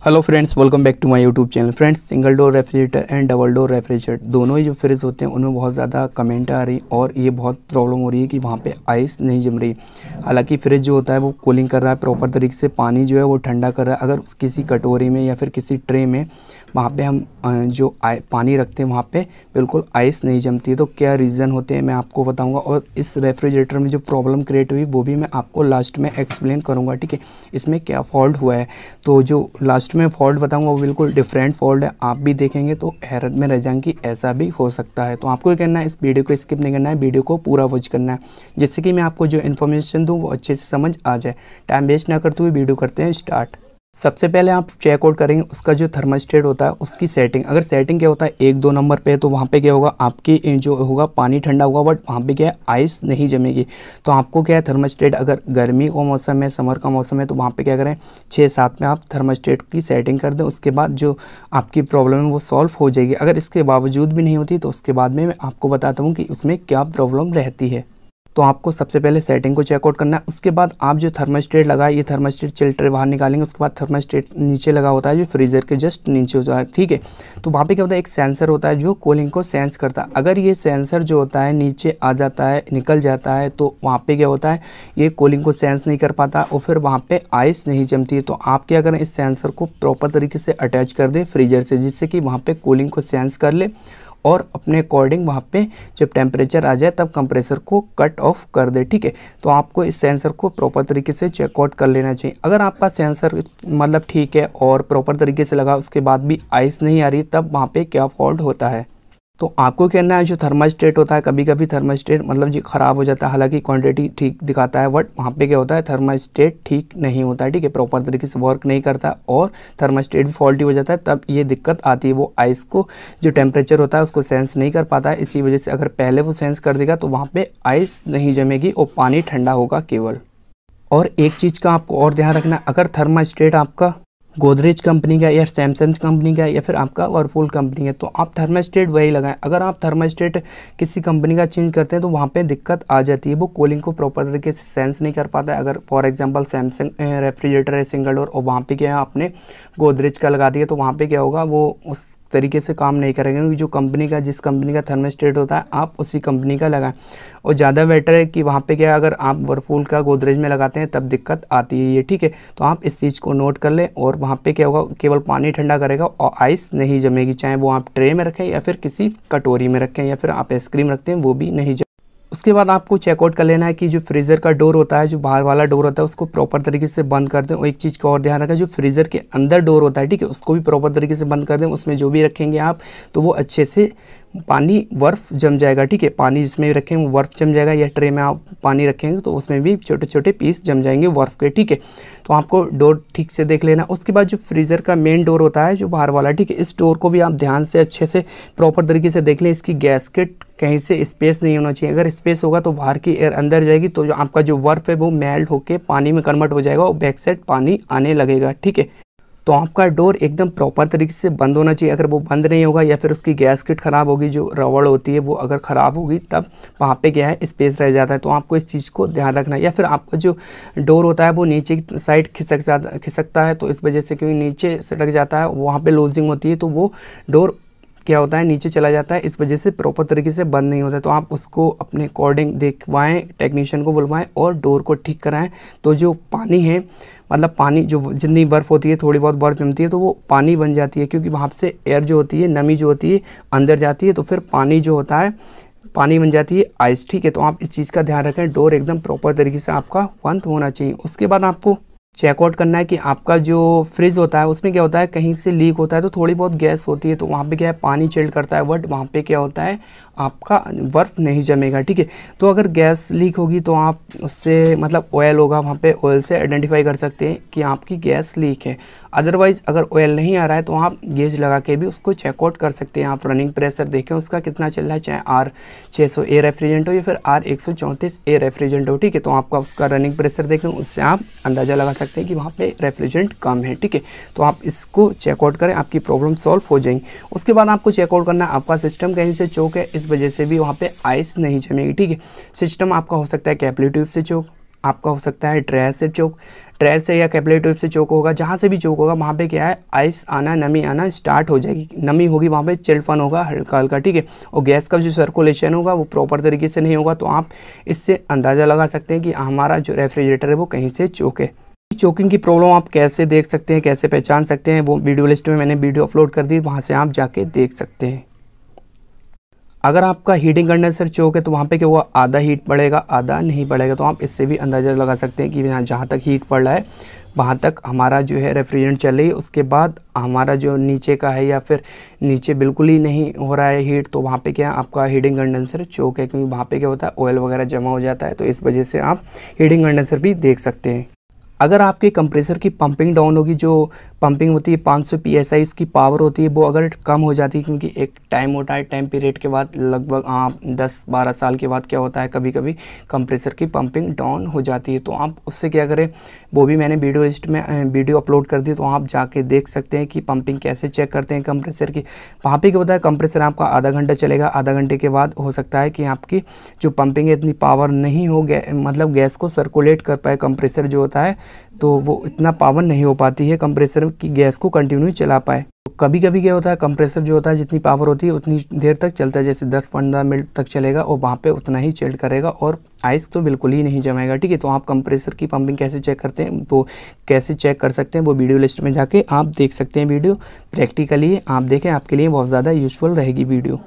Hello friends, welcome back to my YouTube channel. Friends, single door refrigerator and double door refrigerator दोनों ही जो fridge होते हैं उनमें बहुत ज़्यादा कमेंट आ रही और ये बहुत प्रॉब्लम हो रही है कि वहाँ पे आइस नहीं जम रही। हालांकि फ्रिज जो होता है वो कूलिंग कर रहा है प्रॉपर तरीके से, पानी जो है वो ठंडा कर रहा है। अगर किसी कटोरी में या फिर किसी ट्रे में वहाँ पे हम जो पानी रखते हैं वहाँ पे बिल्कुल आइस नहीं जमती है। तो क्या रीज़न होते हैं मैं आपको बताऊँगा, और इस रेफ्रिजरेटर में जो प्रॉब्लम क्रिएट हुई वो भी मैं आपको लास्ट में एक्सप्लेन करूँगा। ठीक है, इसमें क्या फॉल्ट हुआ है। तो जो लास्ट में फॉल्ट बताऊंगा वो बिल्कुल डिफरेंट फॉल्ट है। आप भी देखेंगे तो हैरत में रह जाएंगे कि ऐसा भी हो सकता है। तो आपको क्या करना है, इस वीडियो को स्किप नहीं करना है, वीडियो को पूरा वॉच करना है, जिससे कि मैं आपको जो इन्फॉर्मेशन दूं वो अच्छे से समझ आ जाए। टाइम वेस्ट ना करते हुए वीडियो करते हैं स्टार्ट। सबसे पहले आप चेक आउट करेंगे उसका जो थर्मास्टेट होता है उसकी सेटिंग। अगर सेटिंग क्या होता है 1-2 नंबर पे, तो वहाँ पे क्या होगा, आपकी जो होगा पानी ठंडा होगा, बट वहाँ पे क्या है आइस नहीं जमेगी। तो आपको क्या है थर्मास्टेट, अगर गर्मी का मौसम है, समर का मौसम है, तो वहाँ पे क्या करें 6-7 में आप थर्मास्टेट की सेटिंग कर दें। उसके बाद जो आपकी प्रॉब्लम है वो सॉल्व हो जाएगी। अगर इसके बावजूद भी नहीं होती तो उसके बाद में मैं आपको बताता हूँ कि उसमें क्या प्रॉब्लम रहती है। तो आपको सबसे पहले सेटिंग को चेकआउट करना है। उसके बाद आप जो थर्मास्टेट लगाए, ये थर्मास्टेट चिल्टर बाहर निकालेंगे। उसके बाद थर्मास्टेट नीचे लगा होता है जो फ्रीज़र के जस्ट नीचे होता है। ठीक है, तो वहाँ पे क्या होता है, एक सेंसर होता है जो कूलिंग को सेंस करता है। अगर ये सेंसर जो होता है नीचे आ जाता है, निकल जाता है, तो वहाँ पे क्या होता है, ये कूलिंग को सेंस नहीं कर पाता और फिर वहाँ पे आइस नहीं जमती है। तो आप क्या करें, इस सेंसर को प्रॉपर तरीके से अटैच कर दें फ्रीजर से, जिससे कि वहाँ पे कूलिंग को सेंस कर ले और अपने अकॉर्डिंग वहाँ पे जब टेम्परेचर आ जाए तब कंप्रेसर को कट ऑफ कर दे। ठीक है, तो आपको इस सेंसर को प्रॉपर तरीके से चेकआउट कर लेना चाहिए। अगर आपका सेंसर मतलब ठीक है और प्रॉपर तरीके से लगा, उसके बाद भी आइस नहीं आ रही, तब वहाँ पे क्या फॉल्ट होता है। तो आपको कहना है जो थर्मास्टेट होता है, कभी कभी थर्मास्टेट मतलब जो ख़राब हो जाता है। हालांकि क्वांटिटी ठीक दिखाता है, बट वहाँ पे क्या होता है थर्मास्टेट ठीक नहीं होता है। ठीक है, प्रॉपर तरीके से वर्क नहीं करता और थर्मास्टेट भी फॉल्टी हो जाता है, तब ये दिक्कत आती है। वो आइस को जो टेम्परेचर होता है उसको सेंस नहीं कर पाता है। इसी वजह से अगर पहले वो सेंस कर देगा तो वहाँ पर आइस नहीं जमेगी और पानी ठंडा होगा केवल। और एक चीज़ का आपको और ध्यान रखना है, अगर थर्मास्टेट आपका गोदरेज कंपनी का या सैमसंग कंपनी का या फिर आपका वर्लपूल कंपनी है, तो आप थर्मास्टेट वही लगाएं। अगर आप थर्मास्टेट किसी कंपनी का चेंज करते हैं तो वहाँ पे दिक्कत आ जाती है, वो कूलिंग को प्रॉपर तरीके से सेंस नहीं कर पाता है। अगर फॉर एग्जांपल सैमसंग रेफ्रिजरेटर है सिंगल डोर और वहाँ पे क्या है आपने गोदरेज का लगा दिया, तो वहाँ पे क्या होगा, वो उस तरीके से काम नहीं करेंगे। क्योंकि जो कंपनी का जिस कंपनी का थर्मास्टेट होता है आप उसी कंपनी का लगाएं। और ज़्यादा बेटर है कि वहाँ पे क्या, अगर आप वर्लपूल का गोदरेज में लगाते हैं तब दिक्कत आती है ये। ठीक है, तो आप इस चीज़ को नोट कर लें। और वहाँ पे क्या होगा, केवल पानी ठंडा करेगा और आइस नहीं जमेगी, चाहे वो आप ट्रे में रखें या फिर किसी कटोरी में रखें या फिर आप आइसक्रीम रखते हैं वो भी नहीं जमेगी। उसके बाद आपको चेकआउट कर लेना है कि जो फ्रीज़र का डोर होता है, जो बाहर वाला डोर होता है, उसको प्रॉपर तरीके से बंद कर दें। और एक चीज़ का और ध्यान रखें, जो फ्रीज़र के अंदर डोर होता है, ठीक है, उसको भी प्रॉपर तरीके से बंद कर दें। उसमें जो भी रखेंगे आप तो वो अच्छे से पानी बर्फ़ जम जाएगा। ठीक है, पानी जिसमें भी रखेंगे वो बर्फ़ जम जाएगा, या ट्रे में आप पानी रखेंगे तो उसमें भी छोटे छोटे पीस जम जाएंगे बर्फ़ के। ठीक है, तो आपको डोर ठीक से देख लेना। उसके बाद जो फ्रीज़र का मेन डोर होता है जो बाहर वाला, ठीक है, इस डोर को भी आप ध्यान से अच्छे से प्रॉपर तरीके से देख लें। इसकी गैस्केट कहीं से स्पेस नहीं होना चाहिए। अगर स्पेस होगा तो बाहर की एयर अंदर जाएगी, तो जो आपका जो बर्फ़ है वो मेल्ट होकर पानी में कन्वर्ट हो जाएगा और बैक साइड पानी आने लगेगा। ठीक है, तो आपका डोर एकदम प्रॉपर तरीके से बंद होना चाहिए। अगर वो बंद नहीं होगा या फिर उसकी गैस्केट ख़राब होगी, जो रबड़ होती है वो अगर ख़राब होगी, तब वहाँ पे क्या है स्पेस रह जाता है। तो आपको इस चीज़ को ध्यान रखना है। या फिर आपका जो डोर होता है वो नीचे की साइड खिसकता है, तो इस वजह से क्योंकि नीचे सटक जाता है, वहाँ पर लूजिंग होती है, तो वो डोर क्या होता है नीचे चला जाता है, इस वजह से प्रॉपर तरीके से बंद नहीं होता है। तो आप उसको अपने अकॉर्डिंग देखवाएं, टेक्नीशियन को बुलवाएं और डोर को ठीक कराएं। तो जो पानी है, मतलब पानी जो जितनी बर्फ़ होती है, थोड़ी बहुत बर्फ़ जमती है तो वो पानी बन जाती है, क्योंकि वहाँ से एयर जो होती है, नमी जो होती है अंदर जाती है, तो फिर पानी जो होता है पानी बन जाती है आइस। ठीक है, तो आप इस चीज़ का ध्यान रखें, डोर एकदम प्रॉपर तरीके से आपका बंद होना चाहिए। उसके बाद आपको चेकआउट करना है कि आपका जो फ्रिज होता है उसमें क्या होता है, कहीं से लीक होता है तो थोड़ी बहुत गैस होती है, तो वहाँ पे क्या है पानी चिल्ड करता है, बट वहाँ पे क्या होता है आपका बर्फ़ नहीं जमेगा, ठीक है। तो अगर गैस लीक होगी तो आप उससे मतलब ऑयल होगा वहाँ पे, ऑयल से आइडेंटिफाई कर सकते हैं कि आपकी गैस लीक है। अदरवाइज़ अगर ऑयल नहीं आ रहा है तो आप गेज लगा के भी उसको चेकआउट कर सकते हैं। आप रनिंग प्रेशर देखें उसका कितना चल रहा है, चाहे R600 ए रेफ्रिजरेंट हो या फिर R134 ए रेफ्रिजरेंट हो, ठीक है। तो आपका उसका रनिंग प्रेशर देखें, उससे आप अंदाज़ा लगा सकते हैं कि वहाँ पे रेफ्रिजरेंट कम है, ठीक है। तो आप इसको चेकआउट करें, आपकी प्रॉब्लम सॉल्व हो जाएंगी। उसके बाद आपको चेकआउट करना है आपका सिस्टम कहीं से चोक है, इस वजह से भी वहाँ पे आइस नहीं जमेगी, ठीक है। सिस्टम आपका हो सकता है कैपिलरी ट्यूब से चोक, आपका हो सकता है ड्रायर से चोक, ड्रायर से या कैपिलरी ट्यूब से चोक होगा। जहाँ से भी चोक होगा वहाँ पे क्या है, आइस आना, नमी आना स्टार्ट हो जाएगी। नमी होगी वहाँ पे, चिल्डफन होगा हल्का हल्का, ठीक है। और गैस का जो सर्कुलेशन होगा वो प्रॉपर तरीके से नहीं होगा। तो आप इससे अंदाज़ा लगा सकते हैं कि हमारा जो रेफ्रिजरेटर है वो कहीं से चोक है। चोकिंग की प्रॉब्लम आप कैसे देख सकते हैं, कैसे पहचान सकते हैं, वो वीडियो लिस्ट में मैंने वीडियो अपलोड कर दी, वहाँ से आप जाके देख सकते हैं। अगर आपका हीटिंग कंडेंसर चोक है तो वहाँ पे क्या हुआ, आधा हीट पड़ेगा, आधा नहीं पड़ेगा। तो आप इससे भी अंदाज़ा लगा सकते हैं कि यहाँ जहाँ तक हीट पड़ रहा है वहाँ तक हमारा जो है रेफ्रिजरेंट चल रही है। उसके बाद हमारा जो नीचे का है या फिर नीचे बिल्कुल ही नहीं हो रहा है हीट, तो वहाँ पे क्या आपका हीटिंग कंडेंसर चोक है, क्योंकि वहाँ पे क्या होता है ऑयल वगैरह जमा हो जाता है। तो इस वजह से आप हीटिंग कंडेंसर भी देख सकते हैं। अगर आपके कंप्रेसर की पंपिंग डाउन होगी, जो पंपिंग होती है 500 PSI इसकी पावर होती है, वो अगर कम हो जाती है, क्योंकि एक टाइम होता है, टाइम पीरियड के बाद लगभग 10-12 साल के बाद क्या होता है, कभी कभी कंप्रेसर की पंपिंग डाउन हो जाती है। तो आप उससे क्या करें, वो भी मैंने वीडियो लिस्ट में वीडियो अपलोड कर दी, तो आप जाके देख सकते हैं कि पंपिंग कैसे चेक करते हैं कंप्रेसर की। वहाँ पे क्या होता है, कंप्रेसर आपका आधा घंटा चलेगा, आधा घंटे के बाद हो सकता है कि आपकी जो पंपिंग है इतनी पावर नहीं हो, मतलब गैस को सर्कुलेट कर पाए कंप्रेसर जो होता है, तो वो इतना पावर नहीं हो पाती है कंप्रेसर की गैस को कंटिन्यू चला पाए। तो कभी कभी क्या होता है, कंप्रेसर जो होता है जितनी पावर होती है उतनी देर तक चलता है, जैसे 10-15 मिनट तक चलेगा और वहाँ पे उतना ही चिल्ड करेगा और आइस तो बिल्कुल ही नहीं जमेगा, ठीक है। तो आप कंप्रेसर की पंपिंग कैसे चेक करते हैं, वो कैसे चेक कर सकते हैं, वो वीडियो लिस्ट में जाके आप देख सकते हैं। वीडियो प्रैक्टिकली आप देखें, आपके लिए बहुत ज़्यादा यूजफुल रहेगी वीडियो।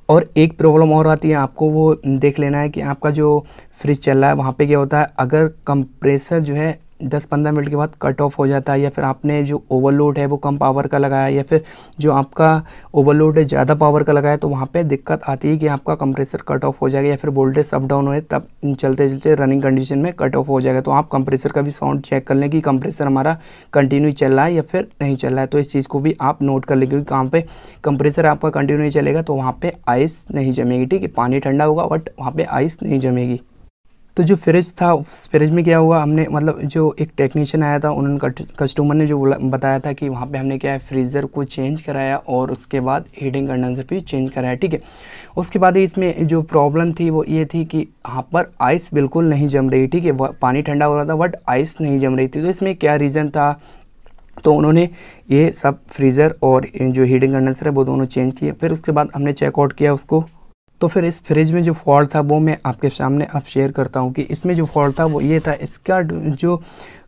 और एक प्रॉब्लम और आती है, आपको वो देख लेना है कि आपका जो फ्रिज चल रहा है वहाँ पे क्या होता है, अगर कंप्रेसर जो है 10-15 मिनट के बाद कट ऑफ हो जाता है, या फिर आपने जो ओवरलोड है वो कम पावर का लगाया, या फिर जो आपका ओवरलोड है ज़्यादा पावर का लगाया, तो वहाँ पे दिक्कत आती है कि आपका कंप्रेसर कट ऑफ हो जाएगा, या फिर वोल्टेज अप डाउन हो, तब चलते चलते रनिंग कंडीशन में कट ऑफ हो जाएगा। तो आप कंप्रेसर का भी साउंड चेक कर लें कि कंप्रेसर हमारा कंटिन्यू चल रहा है या फिर नहीं चल रहा है। तो इस चीज़ को भी आप नोट कर लें, क्योंकि कहाँ पे कंप्रेसर आपका कंटिन्यू चलेगा तो वहाँ पे आइस नहीं जमेगी, ठीक है। पानी ठंडा होगा बट वहाँ पे आइस नहीं जमेगी। तो जो फ्रिज था, उस फ्रिज में क्या हुआ, हमने मतलब जो एक टेक्नीशियन आया था, उन्होंने कस्टमर ने जो बताया था कि वहाँ पे हमने क्या है, फ्रीज़र को चेंज कराया और उसके बाद हीटिंग कंडेंसर भी चेंज कराया, ठीक है। उसके बाद इसमें जो प्रॉब्लम थी वो ये थी कि यहाँ पर आइस बिल्कुल नहीं जम रही, ठीक है। पानी ठंडा हो रहा था बट आइस नहीं जम रही थी। तो इसमें क्या रीज़न था, तो उन्होंने ये सब फ्रीज़र और जो हीटिंग कंडेंसर है वो दोनों चेंज किए। फिर उसके बाद हमने चेकआउट किया उसको। तो फिर इस फ्रिज में जो फॉल्ट था वो मैं आपके सामने अब शेयर करता हूँ कि इसमें जो फॉल्ट था वो ये था, इसका जो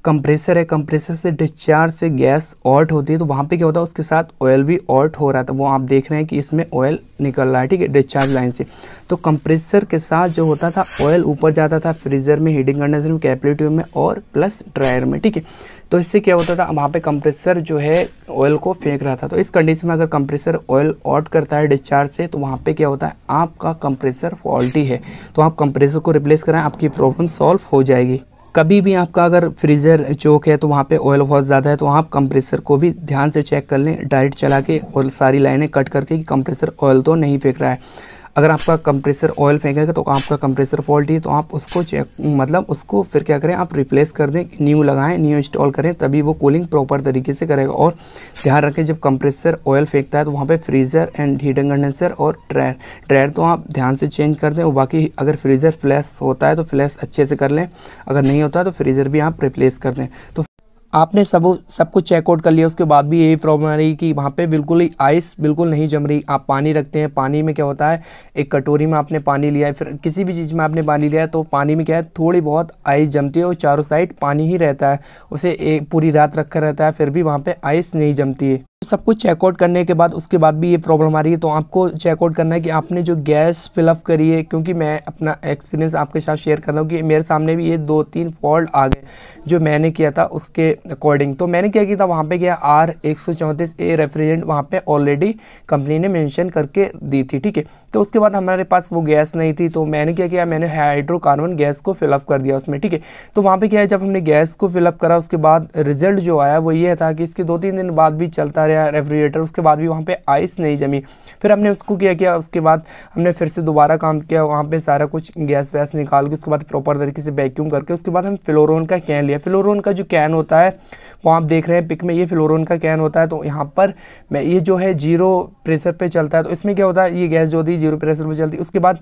कंप्रेसर है, कंप्रेसर से डिस्चार्ज से गैस ऑट होती है, तो वहाँ पे क्या होता है, उसके साथ ऑयल भी ऑट हो रहा था। वो आप देख रहे हैं कि इसमें ऑयल निकल रहा है, ठीक है, डिस्चार्ज लाइन से। तो कंप्रेसर के साथ जो होता था ऑयल ऊपर जाता था फ्रीज़र में, हीटिंग कंडेंसर में, कैपिलरी ट्यूब में और प्लस ड्रायर में, ठीक है। तो इससे क्या होता था, वहाँ पे कंप्रेसर जो है ऑयल को फेंक रहा था। तो इस कंडीशन में अगर कंप्रेसर ऑयल आउट करता है डिस्चार्ज से, तो वहाँ पे क्या होता है, आपका कंप्रेसर फॉल्टी है। तो आप कंप्रेसर को रिप्लेस कराएं, आपकी प्रॉब्लम सॉल्व हो जाएगी। कभी भी आपका अगर फ्रीज़र चोक है तो वहाँ पे ऑयल बहुत ज़्यादा है, तो आप कंप्रेसर को भी ध्यान से चेक कर लें, डायरेक्ट चला के और सारी लाइनें कट करके कि कंप्रेसर ऑयल तो नहीं फेंक रहा है। अगर आपका कंप्रेसर ऑयल फेंकेगा तो आपका कंप्रेसर फॉल्टी है, तो आप उसको चेक मतलब उसको फिर क्या करें, आप रिप्लेस कर दें, न्यू लगाएं, न्यू इंस्टॉल करें, तभी वो कूलिंग प्रॉपर तरीके से करेगा। और ध्यान रखें, जब कंप्रेसर ऑयल फेंकता है तो वहाँ पे फ्रीज़र एंड हीटिंग कंडेंसर और ड्रायर तो आप ध्यान से चेंज कर दें। और बाकी अगर फ्रीज़र फ्लैश होता है तो फ्लैश अच्छे से कर लें, अगर नहीं होता है तो फ्रीज़र भी आप रिप्लेस कर दें। तो आपने सब कुछ चेकआउट कर लिया, उसके बाद भी यही प्रॉब्लम आ रही कि वहाँ पे बिल्कुल ही आइस बिल्कुल नहीं जम रही। आप पानी रखते हैं, पानी में क्या होता है, एक कटोरी में आपने पानी लिया है, फिर किसी भी चीज़ में आपने पानी लिया है, तो पानी में क्या है, थोड़ी बहुत आइस जमती है और चारों साइड पानी ही रहता है। उसे एक पूरी रात रखा रहता है, फिर भी वहाँ पे आइस नहीं जमती है। सब कुछ चेकआउट करने के बाद उसके बाद भी ये प्रॉब्लम आ रही है, तो आपको चेकआउट करना है कि आपने जो गैस फिलअप करी है, क्योंकि मैं अपना एक्सपीरियंस आपके साथ शेयर कर रहा हूँ कि मेरे सामने भी ये 2-3 फॉल्ट आ गए जो मैंने किया था उसके अकॉर्डिंग। तो मैंने क्या किया था, वहाँ पे गया R134A रेफ्रिजरेंट वहाँ पे ऑलरेडी कंपनी ने मेंशन करके दी थी, ठीक है। तो उसके बाद हमारे पास वो गैस नहीं थी, तो मैंने क्या किया, मैंने हाइड्रोकार्बन गैस को फिलअप कर दिया उसमें, ठीक है। तो वहाँ पे क्या है, जब हमने गैस को फिलअप करा उसके बाद रिजल्ट जो आया वो ये था कि इसके 2-3 दिन बाद भी चलता रहा रेफ्रिजरेटर, उसके बाद भी वहाँ पे आइस नहीं जमी। फिर हमने उसको क्या किया, उसके बाद हमने फिर से दोबारा काम किया, वहाँ पे सारा कुछ गैस वैस निकाल के उसके बाद प्रॉपर तरीके से वैक्यूम करके उसके बाद हम फ्लोरोन का कैन लिया। फ्लोरोन का जो कैन होता है वो आप देख रहे हैं पिक में, ये फ्लोरोन का कैन होता है। तो यहाँ पर मैं ये जो है 0 प्रेशर पे चलता है, तो इसमें क्या होता है, ये गैस जो होती है 0 प्रेशर पे चलती है, उसके बाद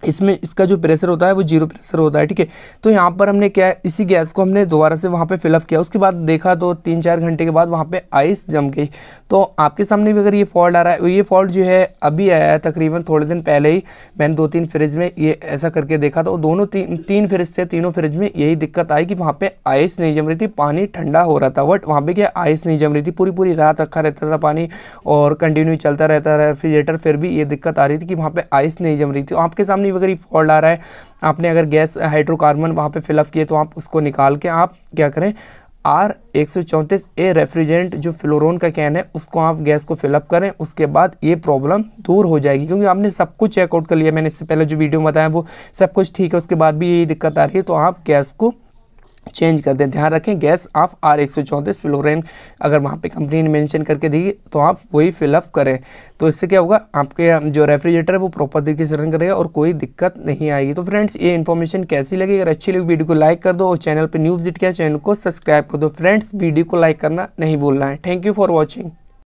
इसमें इसका जो प्रेशर होता है वो 0 प्रेशर होता है, ठीक है। तो यहाँ पर हमने क्या है, इसी गैस को हमने दोबारा से वहाँ पे फिलअप किया, उसके बाद देखा तो 3-4 घंटे के बाद वहाँ पे आइस जम गई। तो आपके सामने भी अगर ये फॉल्ट आ रहा है, ये फॉल्ट जो है अभी आया है तकरीबन थोड़े दिन पहले ही, मैंने 2-3 फ्रिज में ये ऐसा करके देखा, तो दोनों 3 फ्रिज थे, तीनों फ्रिज में यही दिक्कत आई कि वहाँ पे आइस नहीं जम रही थी, पानी ठंडा हो रहा था बट वहाँ पे क्या आइस नहीं जम रही थी। पूरी रात रखा रहता था पानी और कंटिन्यू चलता रहता है रेफ्रिजरेटर, फिर भी ये दिक्कत आ रही थी कि वहाँ पे आइस नहीं जम रही थी। तो आपके सामने अगर ये फॉल्ट आ रहा है, आपने अगर गैस हाइड्रोकार्बन वहाँ पे फिलअप किए, तो आप उसको निकाल के आप क्या करें, R134A रेफ्रिजरेंट जो फ्लोरोन का कैन है उसको आप गैस को फिलअप करें, उसके बाद ये प्रॉब्लम दूर हो जाएगी। क्योंकि आपने सब कुछ चेकआउट कर लिया, मैंने इससे पहले जो वीडियो बताया वो सब कुछ ठीक है, उसके बाद भी यही दिक्कत आ रही है, तो आप गैस को चेंज कर दें। ध्यान रखें, गैस आप R134 फ्लोरेन अगर वहाँ पे कंपनी ने मेंशन करके दी तो आप वही फिलअप करें। तो इससे क्या होगा, आपके जो रेफ्रिजरेटर है वो प्रॉपर तरीके से रन करेगा और कोई दिक्कत नहीं आएगी। तो फ्रेंड्स, ये इन्फॉर्मेशन कैसी लगी, अगर अच्छी लगी वीडियो को लाइक कर दो और चैनल पर न्यू विजिट किया चैनल को सब्सक्राइब कर दो। फ्रेंड्स, वीडियो को लाइक करना नहीं भूलना है। Thank you for watching.